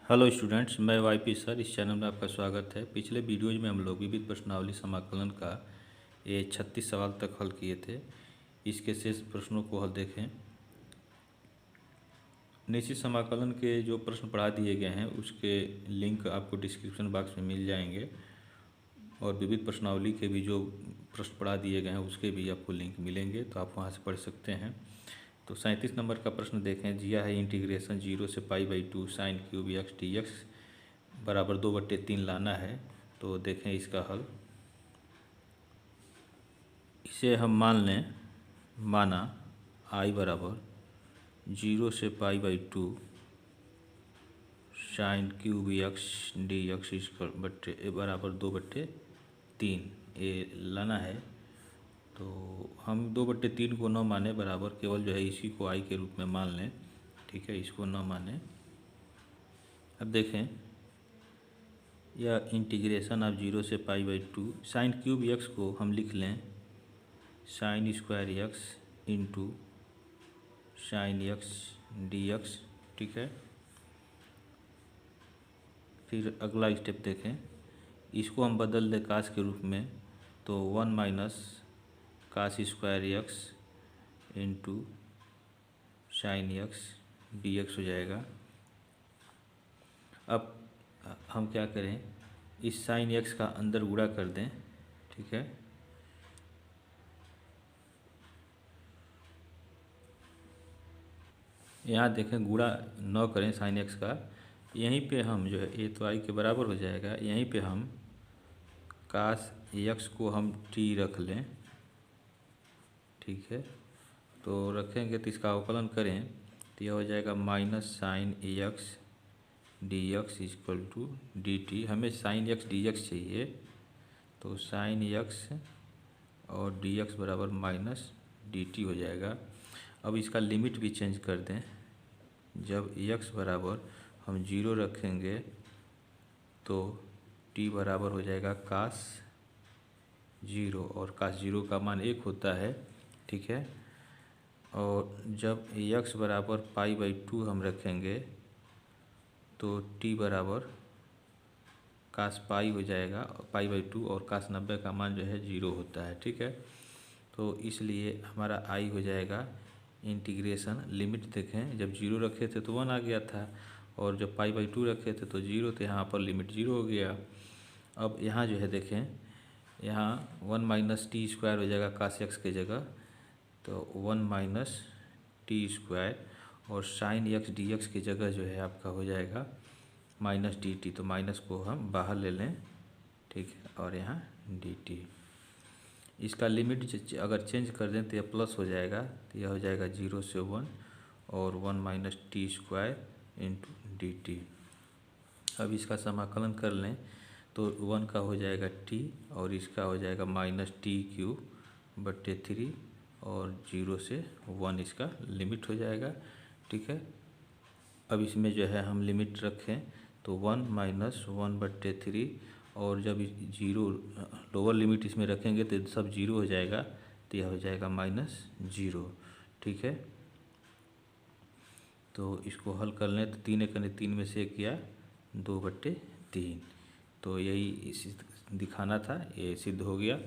Hello students, मैं YP sir. इस channel में आपका स्वागत है। पिछले वीडियोज में हम लोग विविध प्रश्नावली समाकलन का ये 36 सवाल तक हल किए थे। इसके शेष प्रश्नों को हल देखें। निश्चित समाकलन के जो प्रश्न पढ़ा दिए गए हैं उसके लिंक आपको डिस्क्रिप्शन बॉक्स में मिल जाएंगे, और विविध प्रश्नावली के भी जो प्रश्न पढ़ा दिए गए हैं उसके भी आपको लिंक मिलेंगे, तो आप वहाँ से पढ़ सकते हैं। तो 37 नंबर का प्रश्न देखें। दिया है इंटीग्रेशन 0 से π/2 sin cube x d x बराबर 2/3 लाना है। तो देखें इसका हल। इसे हम माना I बराबर 0 से π/2 sin cube x d x बराबर 2/3 ये लाना है। तो हम 2/3 को न माने, बराबर केवल जो है इसी को I के रूप में मान लें। ठीक है, इसको न माने। अब देखें, यह इंटीग्रेशन ऑफ 0 से π/2 साइन क्यूब एक्स को हम लिख लें sine square x into sine x d x. ठीक है, फिर अगला स्टेप देखें। इसको हम बदल दें कास के रूप में, तो 1 minus cos square x into sine x d x हो जाएगा। अब हम क्या करें, इस साइन एक्स का अंदर गुणा कर दें। ठीक है, यहाँ देखें गुणा न करें साइन एक्स का। यहीं पे हम जो है ए तो आई के बराबर हो जाएगा, यहीं पे हम कास एक्स को हम टी रख लें। ठीक है, तो रखेंगे तो इसका अवकलन करें तो यह हो जाएगा minus sine x d x equal to d t. हमें साइन एक्स डी एक्स चाहिए, तो साइन एक्स और डी एक्स बराबर माइनस डी टी हो जाएगा। अब इसका लिमिट भी चेंज कर दें। जब एक्स बराबर हम 0 रखेंगे तो टी बराबर हो जाएगा कास 0, और कास 0 का मान 1 होता है। ठीक है, और जब एक्स बराबर π/2 हम रखेंगे तो टी बराबर कास पाई हो जाएगा π/2, और कास 90 का मान जो है 0 होता है। ठीक है, तो इसलिए हमारा आई हो जाएगा इंटीग्रेशन। लिमिट देखें, जब 0 रखे थे तो 1 आ गया था, और जब π/2 रखे थे तो 0, तो यहाँ पर लिमिट 0 हो गया। अब यहाँ जो है देखें, यहाँ 1 माइनस टी स्क्वायर हो जाएगा कास एक्स के जगह, तो 1 माइनस टी स्क्वायर, और साइन एक्स डी एक्स की जगह जो है आपका हो जाएगा माइनस डी टी। तो माइनस को हम बाहर ले लें। ठीक है, और यहाँ डी टी। इसका लिमिट अगर चेंज कर दें तो यह प्लस हो जाएगा, तो यह हो जाएगा 0 से 1 और 1 minus T square into D T. अब इसका समाकलन कर लें तो 1 का हो जाएगा टी, और इसका हो जाएगा माइनस टी क्यूब/3, और 0 से 1 इसका लिमिट हो जाएगा। ठीक है, अब इसमें जो है हम लिमिट रखें तो 1 माइनस 1/3, और जब 0 लोअर लिमिट इसमें रखेंगे तो सब 0 हो जाएगा, तो यह हो जाएगा -0। ठीक है, तो इसको हल कर लें तो 3 एकने 3 में से 1 गया 2/3। तो यही दिखाना था, ये सिद्ध हो गया।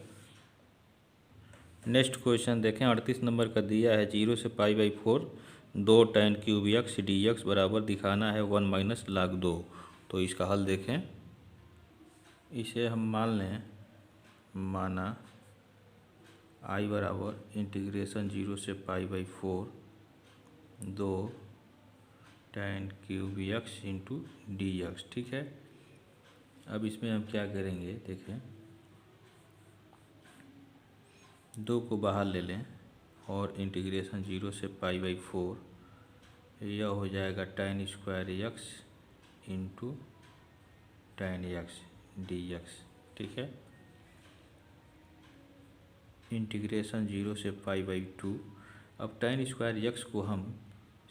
नेक्स्ट क्वेश्चन देखें। 38 नंबर का दिया है 0 से π/4 2 tan cube x d x बराबर दिखाना है 1 माइनस log 2। तो इसका हल देखें। इसे हम माना I बराबर इंटीग्रेशन 0 से π/4 2 tan cube x into D x. ठीक है, अब इसमें हम क्या करेंगे देखें, 2 को बाहर ले लें, और इंटीग्रेशन 0 से π/4 यह हो जाएगा tan square x into tan x d x. ठीक है, इंटीग्रेशन 0 से π/2। अब tan स्क्वायर एक्स को हम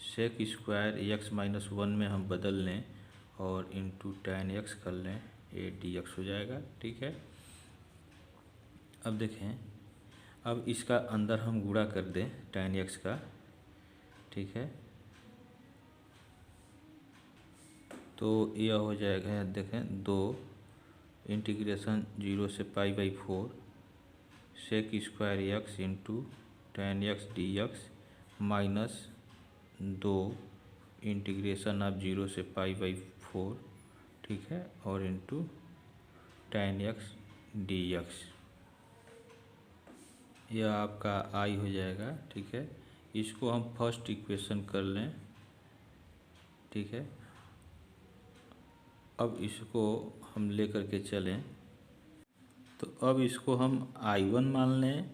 सेक स्क्वायर एक्स माइनस 1 में हम बदल लें, और इंटू tan एक्स कर लें, ये डी एक्स हो जाएगा। ठीक है, अब देखें, अब इसका अंदर हम गुणा कर दें tan एक्स का। ठीक है, तो यह हो जाएगा, देखें, 2 इंटीग्रेशन 0 से π/4 sec square x into tan x dx minus 2 integration of 0 से π/4, ठीक है, और इंटू tan x dx। यह आपका आई हो जाएगा, ठीक है। इसको हम फर्स्ट इक्वेशन कर लें, ठीक है। अब इसको हम ले करके चलें, तो अब इसको हम I1 मान लें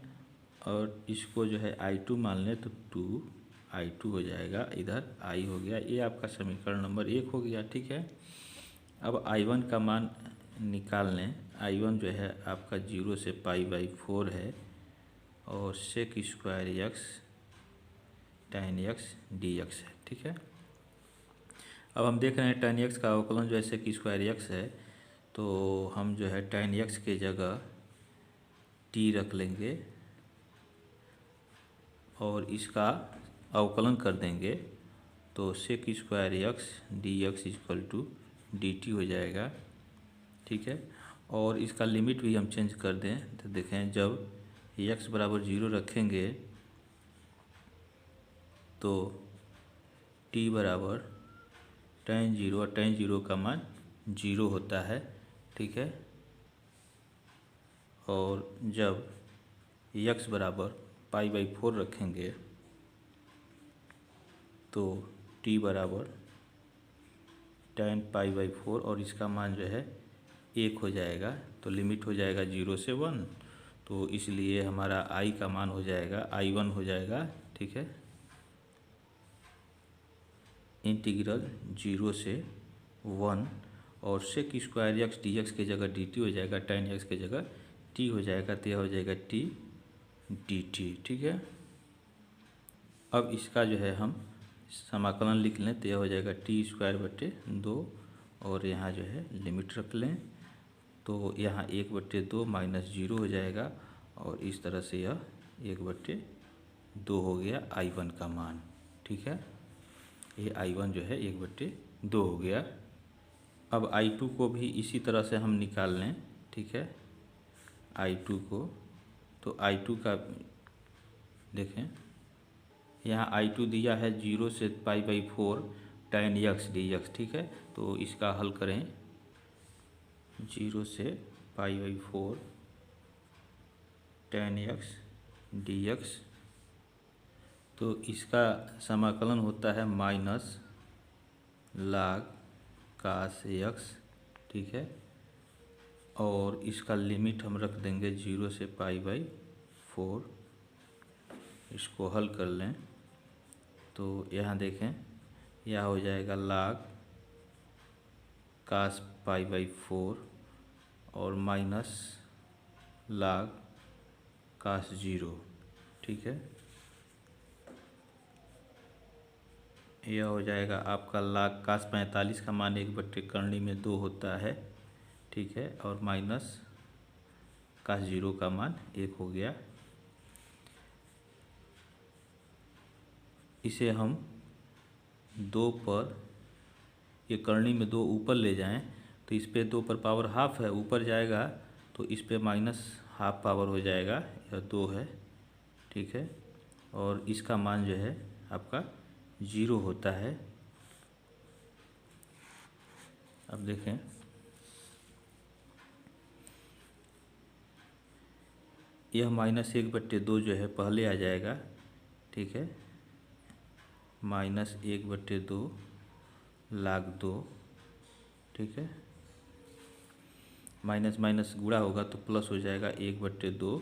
और इसको जो है I2 मान लें, तो 2I2 हो जाएगा, इधर I हो गया। ये आपका समीकरण नंबर 1 हो गया, ठीक है। अब I1 का मान निकाल लें। I1 जो है आपका 0 से π/4 है और sec square x tan x dx है, ठीक है। अब हम देख रहे हैं tan x का अवकलन जो है सेक स्क्वायर एक्स है, तो हम जो है tan x के जगह t रख लेंगे और इसका अवकलन कर देंगे, तो sec square x dx equal to dt हो जाएगा, ठीक है। और इसका लिमिट भी हम चेंज कर दें, तो देखें, जब x बराबर 0 रखेंगे तो t बराबर tan 0, और tan 0 का मान 0 होता है, ठीक है। और जब x बराबर π/4 रखेंगे तो t बराबर tan π/4 और इसका मान जो है 1 हो जाएगा, तो लिमिट हो जाएगा 0 से 1, तो इसलिए हमारा I का मान हो जाएगा I1 हो जाएगा, ठीक है। इंटीग्रल 0 से 1 और सेक स्क्वायर एक्स dx के जगह dt हो जाएगा, tan x के जगह t हो जाएगा, तो यह हो जाएगा t dt, ठीक है। अब इसका जो है हम समाकलन लिख लें, तो यह हो जाएगा t²/2 और यहाँ जो है लिमिट रख लें, तो यहाँ 1/2 माइनस 0 हो जाएगा और इस तरह से यह 1/2 हो गया I1 का मान, ठीक है। ये I1 जो है 1/2 हो गया। अब I2 को भी इसी तरह से हम निकाल लें, ठीक है। I2 को, तो I2 का देखें, यहाँ I2 दिया है 0 से π/4 tan x dx, ठीक है। तो इसका हल करें, 0 से π/4 tan x dx, तो इसका समाकलन होता है माइनस log cos x, ठीक है। और इसका लिमिट हम रख देंगे 0 से π/4। इसको हल कर लें, तो यहाँ देखें, यह हो जाएगा log cos π/4 और माइनस log cos 0, ठीक है। यह हो जाएगा आपका log cos 45 का मान 1/2 होता है, ठीक है, और माइनस cos 0 का मान 1 हो गया। इसे हम 2 पर, ये करनी में 2 ऊपर ले जाएं, तो इस पे 2 पर पावर हाफ है, ऊपर जाएगा तो इस पे माइनस हाफ पावर हो जाएगा, यह 2 है, ठीक है। और इसका मान जो है आपका 0 होता है। अब देखें, यह -1/2 जो है पहले आ जाएगा, ठीक है, -1/2 log 2, ठीक है। माइनस माइनस गुणा होगा तो प्लस हो जाएगा, 1/2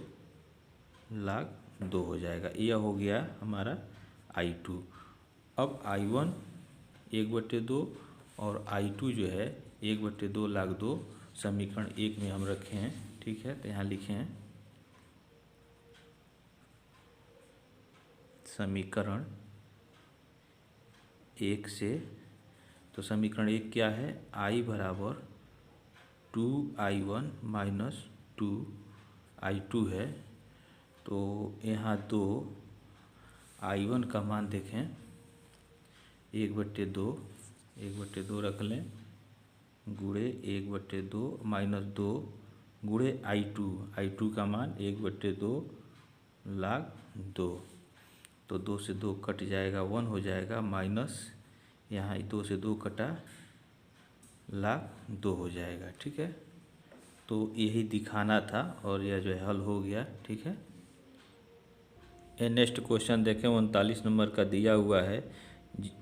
log 2 हो जाएगा। यह हो गया हमारा I2। अब I1 1/2 और I2 जो है 1/2 log 2 समीकरण 1 में हम रखे हैं, ठीक है। तो यहाँ लिखे हैं समीकरण 1 से, तो समीकरण 1 क्या है, I बराबर 2I1 माइनस 2I2 है। तो यहाँ 2 I1 का मान देखें, 1/2 रख लें, गुणे 1/2 माइनस 2 गुणे I2 का मान 1/2 log 2। तो 2 से 2 कट जाएगा, 1 हो जाएगा, माइनस यहाँ 2 से 2 कटा log 2 हो जाएगा। ठीक है, तो यही दिखाना था और यह जो है हल हो गया। ठीक है, ये नेक्स्ट क्वेश्चन देखें, 39 नंबर का दिया हुआ है।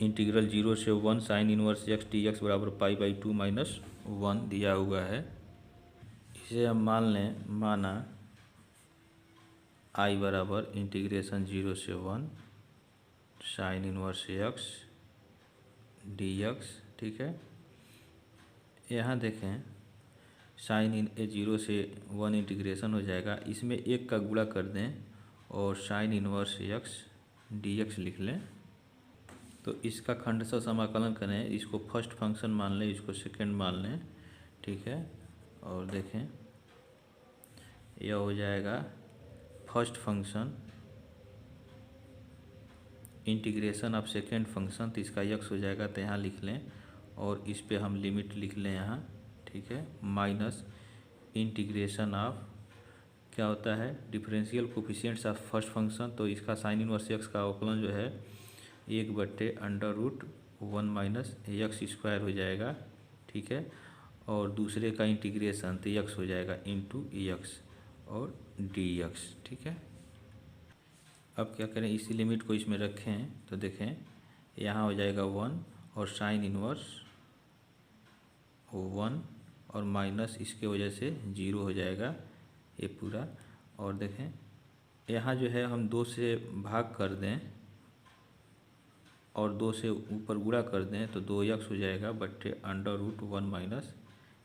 इंटीग्रल 0 से 1 sine inverse x d x बराबर π/2 माइनस 1 दिया हुआ है। इसे हम माना I बराबर इंटीग्रेशन 0 से 1 sine inverse x d x. ठीक है, यहाँ देखें साइन इन 0 से 1 इंटीग्रेशन हो जाएगा, इसमें 1 का गुणा कर दें और sine inverse x d x लिख लें। तो इसका खंडशः समाकलन करें, इसको फर्स्ट फंक्शन मान लें, इसको सेकंड मान लें। ठीक है, और देखें यह हो जाएगा first function integration of second function, तो इसका यक्स हो जाएगा, तो यहाँ लिख लें और इस पे हम लिमिट लिख लें यहाँ। ठीक है, माइनस इंटीग्रेशन ऑफ क्या होता है differential coefficients of first function, तो इसका साइन इनवर्स एक्स का अवकलन जो है 1/√1 माइनस एक्स स्क्वायर हो जाएगा। ठीक है, और दूसरे का इंटीग्रेशन तो एक्स हो जाएगा इंटू एक्स और डी एक्स। ठीक है, अब क्या करें, इसी लिमिट को इसमें रखें तो देखें यहाँ हो जाएगा 1 और साइन इनवर्स 1 और माइनस इसके वजह से 0 हो जाएगा ये पूरा। और देखें यहाँ जो है हम 2 से भाग कर दें और 2 से ऊपर गुणा कर दें तो 2x हो जाएगा बट्टे √1 minus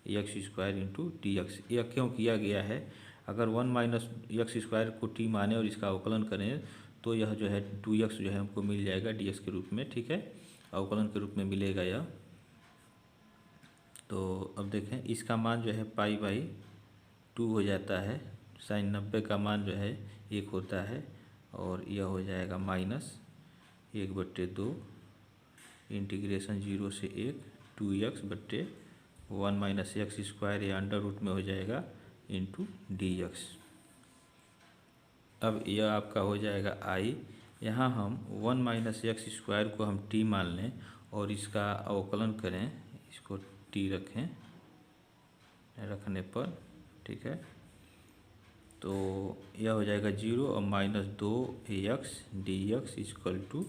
x square into D x. यह क्यों किया गया है, अगर 1 माइनस एक्स स्क्वायर को t माने और इसका अवकलन करें तो यह जो है 2x जो है हमको मिल जाएगा dx के रूप में। ठीक है, अवकलन के रूप में मिलेगा यह। तो अब देखें इसका मान जो है π/2 हो जाता है, साइन 90 का मान जो है 1 होता है और यह हो जाएगा माइनस 1/2 इंटीग्रेशन 0 से 1 2x बट्टे 1 माइनस एक्स स्क्वायर या अंडर रूट में हो जाएगा इंटू डी एक्स। अब यह आपका हो जाएगा I। यहाँ हम 1 माइनस एक्स स्क्वायर को हम t मान लें और इसका अवकलन करें, इसको t रखें, रखने पर ठीक है तो यह हो जाएगा 0 और minus 2x d x equal to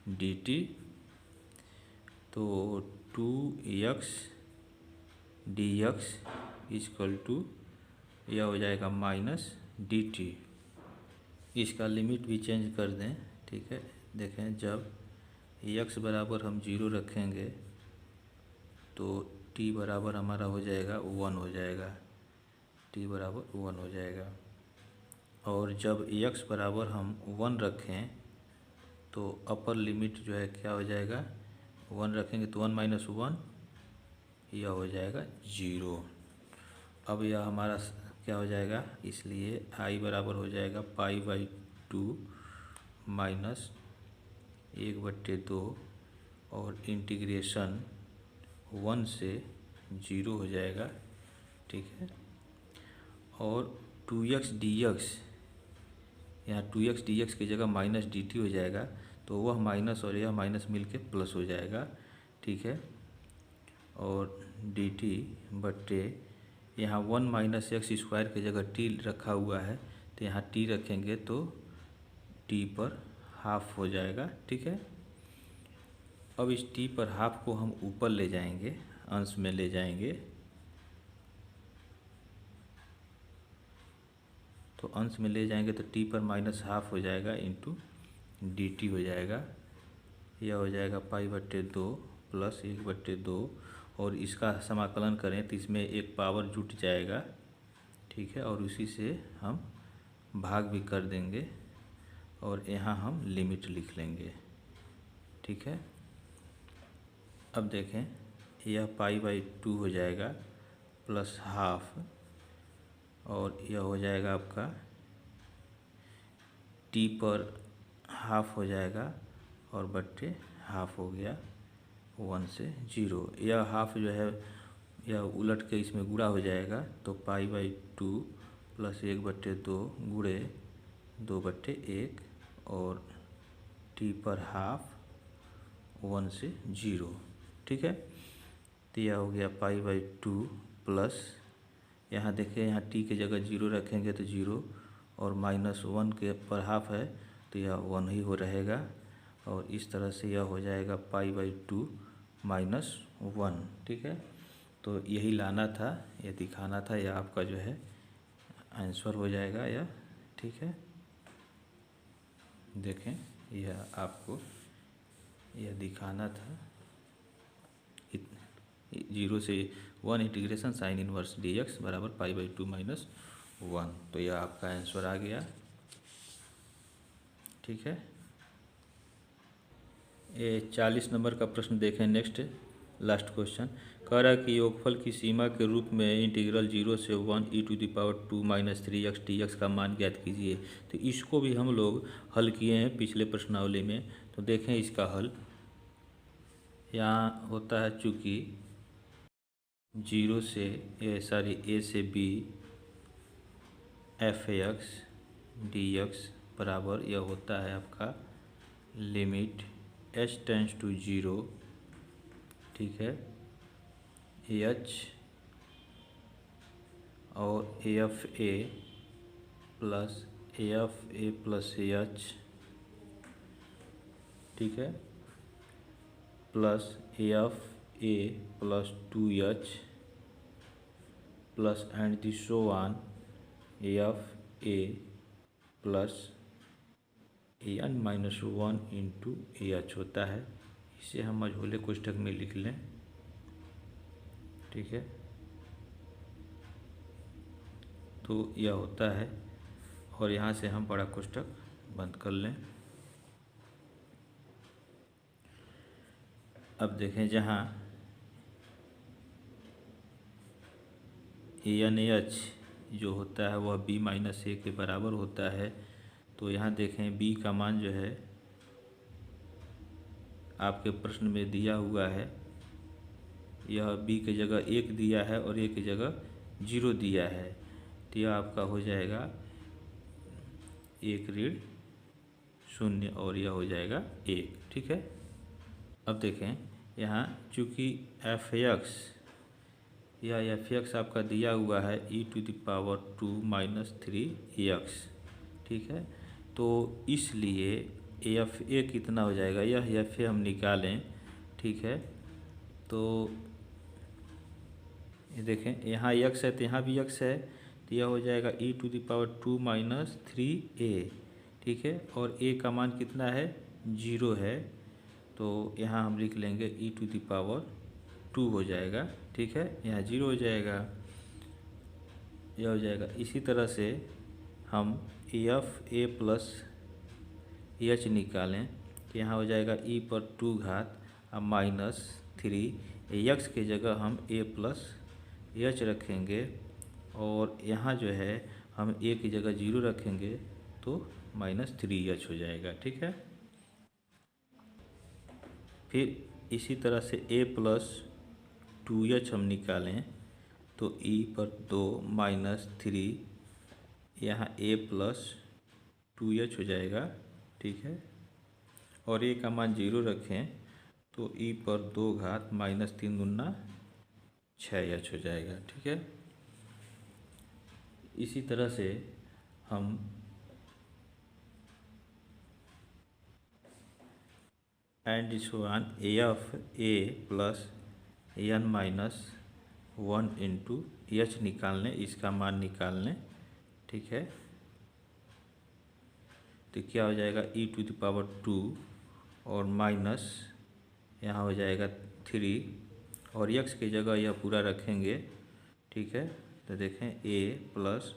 d t. तो 2x d x equal to यह हो जाएगा माइनस डी टी। इसका लिमिट भी चेंज कर दें। ठीक है, देखें जब x बराबर हम 0 रखेंगे तो t बराबर हमारा हो जाएगा 1 हो जाएगा, t बराबर 1 हो जाएगा। और जब x बराबर हम 1 रखें तो अपर लिमिट जो है क्या हो जाएगा, 1 रखेंगे तो 1 माइनस 1 यह हो जाएगा 0। अब यह हमारा क्या हो जाएगा, इसलिए I बराबर हो जाएगा π/2 माइनस 1/2 और इंटीग्रेशन 1 से 0 हो जाएगा। ठीक है, और 2x dx, यहाँ 2x dx की जगह माइनस dt हो जाएगा, तो वह माइनस और यह माइनस मिलके प्लस हो जाएगा। ठीक है, और dt बट्टे यहाँ 1 माइनस एक्स स्क्वायर की जगह t रखा हुआ है तो यहाँ t रखेंगे तो t पर हाफ हो जाएगा। ठीक है, अब इस t पर हाफ को हम ऊपर ले जाएंगे, अंश में ले जाएंगे, तो अंश में ले जाएंगे तो t पर माइनस हाफ हो जाएगा इंटू dt हो जाएगा। यह हो जाएगा π/2 प्लस 1/2 और इसका समाकलन करें तो इसमें एक पावर जुट जाएगा। ठीक है, और उसी से हम भाग भी कर देंगे और यहाँ हम लिमिट लिख लेंगे। ठीक है, अब देखें यह π/2 हो जाएगा प्लस हाफ और यह हो जाएगा आपका t पर हाफ हो जाएगा और बट्टे हाफ हो गया 1 से 0। यह हाफ जो है या उलट के इसमें गुणा हो जाएगा, तो π/2 प्लस 1/2 गुणे 2/1 और t पर हाफ 1 से 0। ठीक है, तो यह हो गया π/2 प्लस, यहाँ देखिए यहाँ t के जगह 0 रखेंगे तो 0 और -1 के पर हाफ है तो यह 1 ही हो रहेगा। और इस तरह से यह हो जाएगा π/2 -1। ठीक है, तो यही लाना था, यह दिखाना था, यह आपका जो है आंसर हो जाएगा यह। ठीक है, देखें यह आपको यह दिखाना था। 0 से 1 इंटीग्रेशन साइन इनवर्स dx बराबर π/2 -1, तो यह आपका आंसर आ गया। ठीक है, ये 40 नंबर का प्रश्न देखें। नेक्स्ट लास्ट क्वेश्चन कह रहा है कि योगफल की सीमा के रूप में इंटीग्रल 0 से 1 e⁻² - 3x dx का मान ज्ञात कीजिए। तो इसको भी हम लोग हल किए हैं पिछले प्रश्नावली में, तो देखें इसका हल। यहाँ होता है चूँकि 0 से a से b f(x) dx बराबर यह होता है आपका लिमिट h टेंड्स टू 0। ठीक है, h और AFA प्लस h, ठीक है, plus AFA plus 2h plus and the so on AFA plus n-1 into AH होता है। इसे हम मझोले कोष्ठक में लिख लें। ठीक है, तो यह होता है, और यहाँ से हम बड़ा कोष्ठक बंद कर लें। अब देखें जहाँ ANH जो होता है वह b-a के बराबर होता है, तो यहाँ देखें b का मान जो है आपके प्रश्न में दिया हुआ है, यह b की जगह 1 दिया है और a की जगह 0 दिया है, तो यह आपका हो जाएगा 1-0 और यह हो जाएगा 1। ठीक है, अब देखें यहाँ चूँकि यह f(x) आपका दिया हुआ है e⁻² - 3x। ठीक है, तो इसलिए AFA कितना हो जाएगा, यह AFA हम निकालें। ठीक है, तो ये देखें यहाँ x है तो यहाँ भी x है, तो यह हो जाएगा e⁻² - 3a। ठीक है, और a का मान कितना है, 0 है, तो यहाँ हम लिख लेंगे e⁻² हो जाएगा। ठीक है, यहाँ 0 हो जाएगा, यह हो जाएगा। इसी तरह से हम AFA प्लस h निकालें तो यहाँ हो जाएगा e⁻² -3। x के जगह हम a प्लस h रखेंगे और यहाँ जो है हम a की जगह 0 रखेंगे तो -3h हो जाएगा। ठीक है, फिर इसी तरह से a प्लस 2h हम निकालें तो e⁻² -3 यहाँ a प्लस 2h हो जाएगा। ठीक है, और a का मान 0 रखें तो e⁻² -3 दूना 6h हो जाएगा। ठीक है, इसी तरह से हम and so on AFA plus n-1 into h निकाल लें, इसका मान निकाल लें। ठीक है, तो क्या हो जाएगा e⁻² और माइनस यहाँ हो जाएगा 3 और x की जगह यह पूरा रखेंगे। ठीक है, तो देखें a plus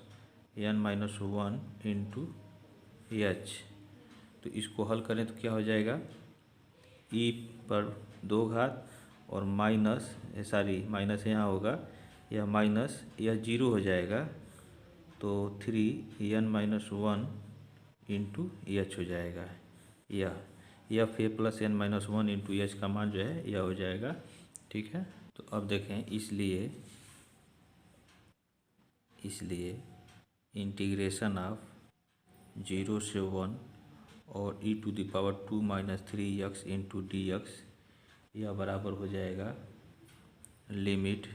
n-1 into h, तो इसको हल करें तो क्या हो जाएगा e⁻² और माइनस यहाँ होगा, यह माइनस यह 0 हो जाएगा, तो 3n-1 इंटू h हो जाएगा। यह fa plus n-1 into h का मान जो है यह हो जाएगा। ठीक है। तो अब देखें, इसलिए इंटीग्रेशन ऑफ 0 से 1 और e⁻² - 3x dx यह बराबर हो जाएगा लिमिट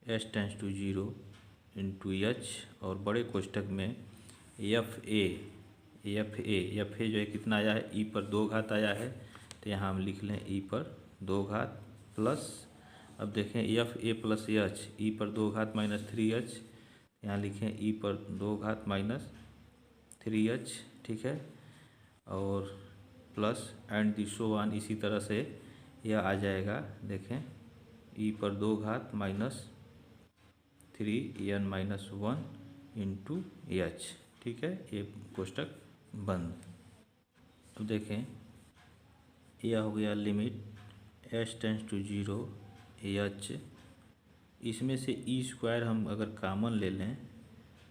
s → 0 h और बड़े कोष्ठक में fa जो है कितना आया है, e पर 2 घात आया है, तो यहाँ हम लिख लें e पर 2 घात प्लस, अब देखें fa प्लस h e पर 2 घात माइनस 3h, यहाँ लिखें e पर 2 घात माइनस 3h, ठीक है, और प्लस एंड दिसो वन, इसी तरह से यह आ जाएगा, देखें e पर 2 घात माइनस 3n-1 h, ठीक है, ये कोष्ठक बंद। अब देखें यह हो गया लिमिट s → 0 h, इसमें से e² हम अगर कॉमन ले लें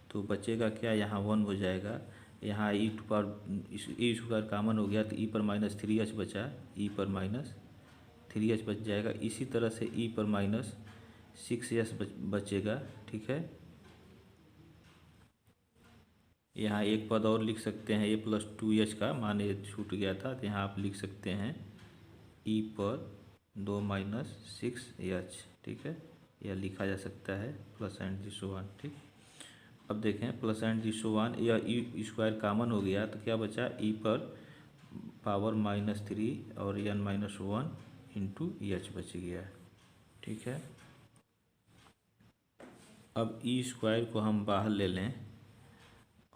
तो बचेगा क्या, यहाँ 1 हो जाएगा, यहाँ e² कॉमन हो गया तो e पर माइनस 3h बचा, e पर माइनस 3h बच जाएगा, इसी तरह से e पर माइनस 6h बचेगा, ठीक है। यहाँ एक पद और लिख सकते हैं, a + 2h का मान ये छूट गया था, तो यहाँ आप लिख सकते हैं e पर 2 - 6h, ठीक है, यह लिखा जा सकता है प्लस एंड दिसो वन, ठीक। अब देखें प्लस एंड दिसो वन, यह e² कॉमन हो गया तो क्या बचा, e पर पावर -3 और n-1 h बच गया, ठीक है। अब e² को हम बाहर ले लें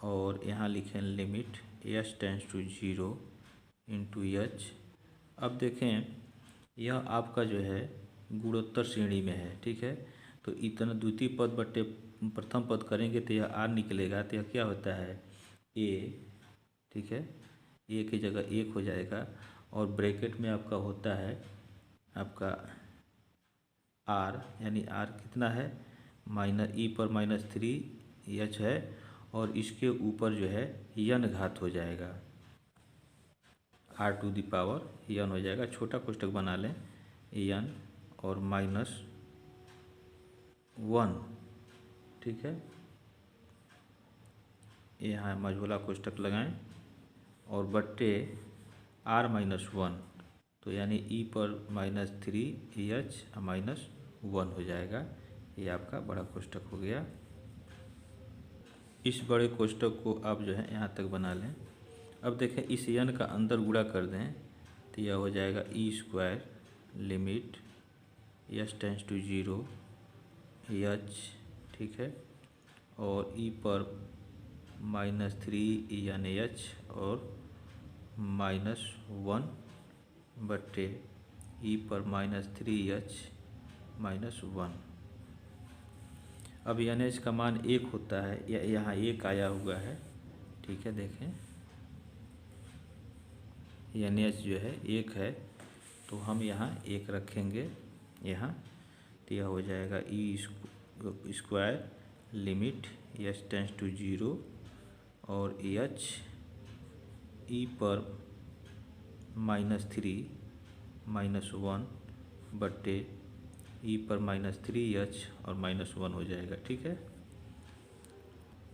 और यहाँ लिखें लिमिट s → 0 h। अब देखें यह आपका जो है गुणोत्तर श्रेणी में है, ठीक है, तो इतना द्वितीय पद बटे प्रथम पद करेंगे तो यह r निकलेगा, तो यह क्या होता है a, ठीक है, a की जगह 1 हो जाएगा और ब्रैकेट में आपका होता है आपका r, यानी r कितना है e पर -3h है और इसके ऊपर जो है n घात हो जाएगा, r⁴n हो जाएगा, छोटा कोष्ठक बना लें n और -1, ठीक है, यहाँ मझोला कोष्ठक लगाएं और बट्टे r-1, तो यानी e पर -3h -1 हो जाएगा, ये आपका बड़ा कोष्ठक हो गया। इस बड़े कोष्ठक को आप जो है यहाँ तक बना लें। अब देखें इस n का अंदर गुणा कर दें तो यह हो जाएगा e² लिमिट s → 0 h, ठीक है, और e पर -3h और -1 बट्टे e पर -3h -1। अब nh का मान 1 होता है, यहाँ 1 आया हुआ है, ठीक है, देखें nh जो है 1 है, तो हम यहाँ 1 रखेंगे यहाँ, तो यह हो जाएगा e² लिमिट s → 0 और h e पर -3 -1 बट्टे e पर -3h और -1 हो जाएगा, ठीक है।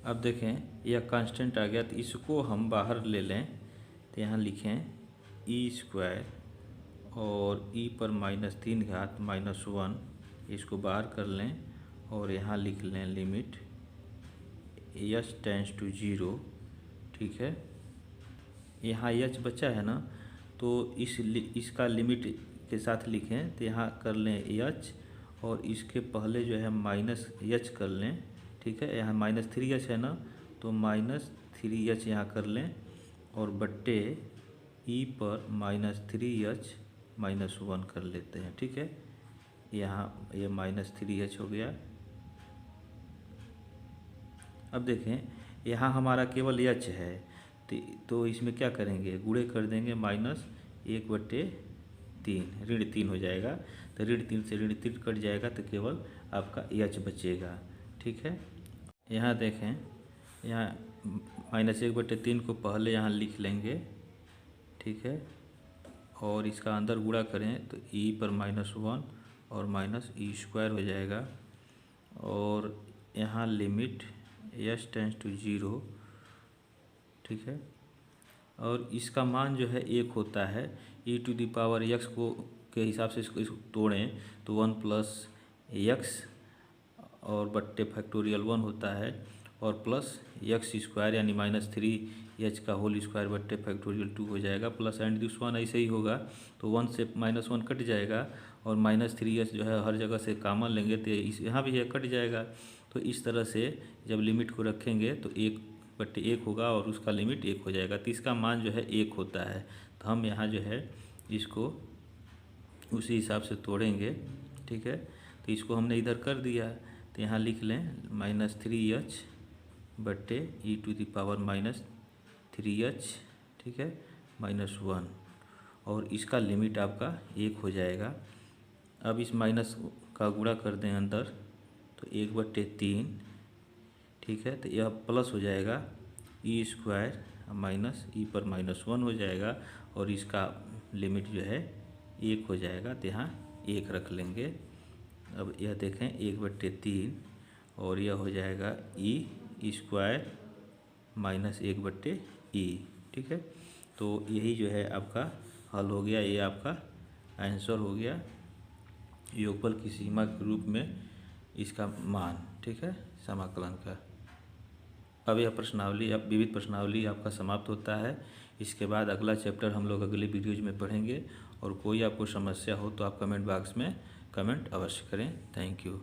अब देखें यह कांस्टेंट आ गया, तो इसको हम बाहर ले लें तो यहाँ लिखें e² और e पर -3 घात -1, इसको बाहर कर लें और यहाँ लिख लें लिमिट s → 0, ठीक है। यहाँ h बचा है ना, तो इसका लिमिट के साथ लिखें तो यहाँ कर लें h और इसके पहले जो है -h कर लें, ठीक है, यहाँ -3h है ना, तो -3h यहाँ कर लें और बट्टे e पर -3h -1 कर लेते हैं, ठीक है, यहाँ ये -3h हो गया। अब देखें यहाँ हमारा केवल h है, तो इसमें क्या करेंगे, गुणे कर देंगे, -1/3 ऋण 3 हो जाएगा, तो ऋण 3 से ऋण 3 कट जाएगा तो केवल आपका h बचेगा, ठीक है। यहाँ देखें यहाँ -1/3 को पहले यहाँ लिख लेंगे, ठीक है, और इसका अंदर गुणा करें तो e पर -1 और माइनस ई स्क्वायर हो जाएगा। और यहाँ limit as tends to zero, ठीक है। और इसका मान जो है 1 होता है। ई टू द पावर एक्स को के हिसाब से इसको तोड़ें तो 1 प्लस एक्स और बट्टे फैक्टोरियल 1 होता है, और प्लस एक्स स्क्वायर यानी -3h का होल स्क्वायर बट्टे फैक्टोरियल 2 हो जाएगा, प्लस एंड दिस वन ऐसे ही होगा। तो 1 से -1 कट जाएगा, और -3h जो है हर जगह से कॉमन लेंगे तो इस यहाँ भी ये कट जाएगा। तो इस तरह से जब लिमिट को रखेंगे तो 1/1 होगा और उसका लिमिट 1 हो जाएगा। तो इसका मान जो है 1 होता है। तो हम यहाँ जो है इसको उसी हिसाब से तोड़ेंगे, ठीक है। तो इसको हमने इधर कर दिया, तो यहाँ लिख लें -3h बट्टे ई टू द पावर -3h, ठीक है, -1, और इसका लिमिट आपका 1 हो जाएगा। अब इस माइनस का गुणा कर दें अंदर तो 1/3, ठीक है। तो यह प्लस हो जाएगा ई स्क्वायर माइनस ई पर -1 हो जाएगा, और इसका लिमिट जो है 1 हो जाएगा। तो यहाँ 1 रख लेंगे। अब यह देखें 1/3, और यह हो जाएगा ई स्क्वायर -1/e, ठीक है। तो यही जो है आपका हल हो गया, ये आपका आंसर हो गया योगफल की सीमा के रूप में इसका मान, ठीक है, समाकलन का। अब यह प्रश्नावली, अब विविध प्रश्नावली आपका समाप्त होता है। इसके बाद अगला चैप्टर हम लोग अगले वीडियोज में पढ़ेंगे। और कोई आपको समस्या हो तो आप कमेंट बॉक्स में कमेंट अवश्य करें। Thank you.